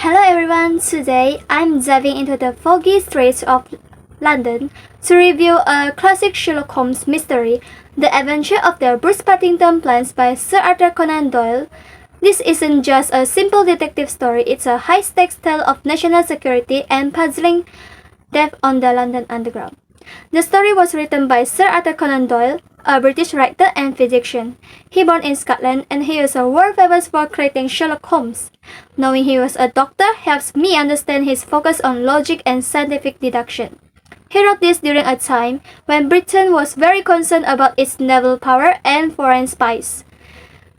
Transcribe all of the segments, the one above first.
Hello everyone, today I'm diving into the foggy streets of London to review a classic Sherlock Holmes mystery, The Adventure of the Bruce-Partington Plans by Sir Arthur Conan Doyle. This isn't just a simple detective story, it's a high-stakes tale of national security and puzzling depth on the London Underground. The story was written by Sir Arthur Conan Doyle, a British writer and physician. He born in Scotland and he is a world famous for creating Sherlock Holmes. Knowing he was a doctor helps me understand his focus on logic and scientific deduction. He wrote this during a time when Britain was very concerned about its naval power and foreign spies.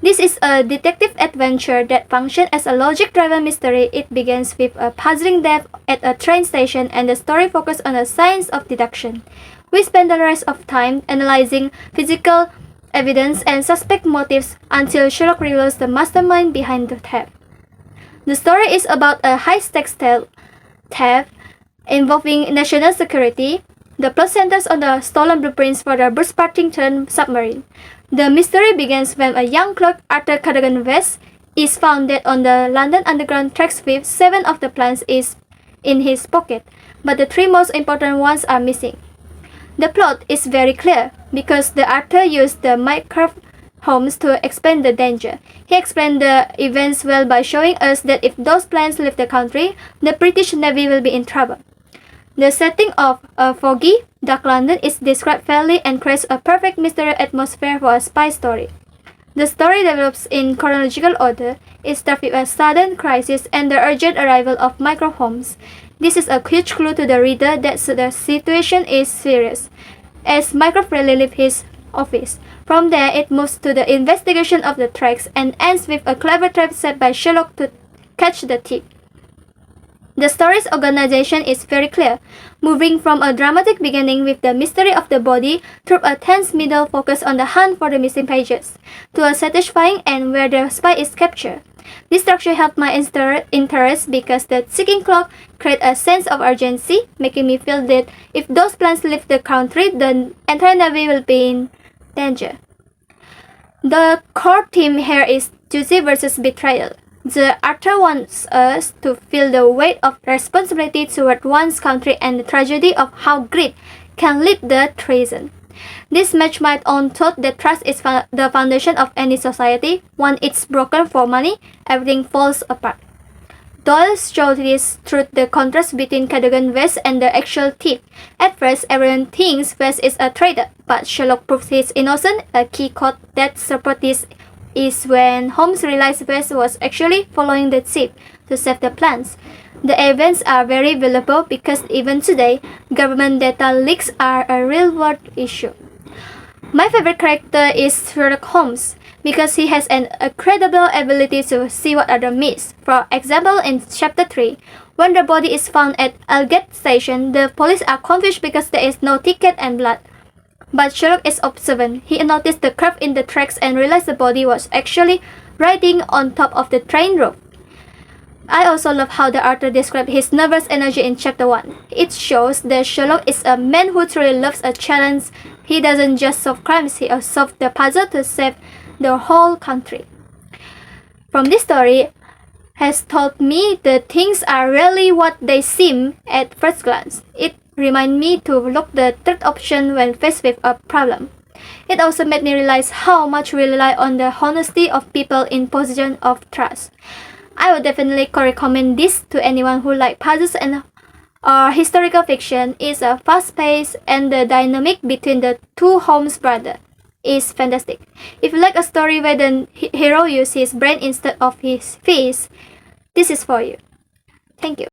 This is a detective adventure that functions as a logic-driven mystery. It begins with a puzzling death at a train station and the story focuses on the science of deduction. We spend the rest of time analyzing physical evidence and suspect motives until Sherlock reveals the mastermind behind the theft. The story is about a high-stakes theft involving national security. The plot centers on the stolen blueprints for the Bruce-Partington submarine. The mystery begins when a young clerk, Arthur Cadogan West, is found dead on the London Underground tracks with 7 of the plans in his pocket, but the 3 most important ones are missing. The plot is very clear because the Arthur used the Mycroft Holmes to explain the danger. He explained the events well by showing us that if those plans leave the country, the British Navy will be in trouble. The setting of a foggy, dark London is described fairly and creates a perfect mystery atmosphere for a spy story. The story develops in chronological order. It starts with a sudden crisis and the urgent arrival of Mycroft Holmes. This is a huge clue to the reader that the situation is serious, as Mycroft rarely leaves his office. From there, it moves to the investigation of the tracks and ends with a clever trap set by Sherlock to catch the thief. The story's organization is very clear, moving from a dramatic beginning with the mystery of the body through a tense middle focus on the hunt for the missing pages, to a satisfying end where the spy is captured. This structure helped my interest because the ticking clock creates a sense of urgency, making me feel that if those plans leave the country, the entire navy will be in danger. The core theme here is duty versus betrayal. The author wants us to feel the weight of responsibility toward one's country and the tragedy of how greed can lead to treason. This matches my own thought that trust is the foundation of any society. Once it's broken for money, everything falls apart. Doyle shows this through the contrast between Cadogan West and the actual thief. At first, everyone thinks West is a traitor, but Sherlock proves he's innocent. A key quote that supports this is when Holmes realized West was actually following the thief to save the plans. The events are very valuable because even today, government data leaks are a real-world issue. My favorite character is Sherlock Holmes because he has an incredible ability to see what others miss. For example, in Chapter 3, when the body is found at Aldgate Station, the police are confused because there is no ticket and blood. But Sherlock is observant. He noticed the curve in the tracks and realized the body was actually riding on top of the train roof. I also love how the author described his nervous energy in Chapter 1. It shows that Sherlock is a man who truly loves a challenge. He doesn't just solve crimes, he also solves the puzzle to save the whole country. From this story has taught me that things are really what they seem at first glance. It reminded me to look the third option when faced with a problem. It also made me realize how much we rely on the honesty of people in position of trust. I would definitely recommend this to anyone who likes puzzles and historical fiction. It's a fast-paced and the dynamic between the two Holmes brothers is fantastic. If you like a story where the hero uses his brain instead of his fist, this is for you. Thank you.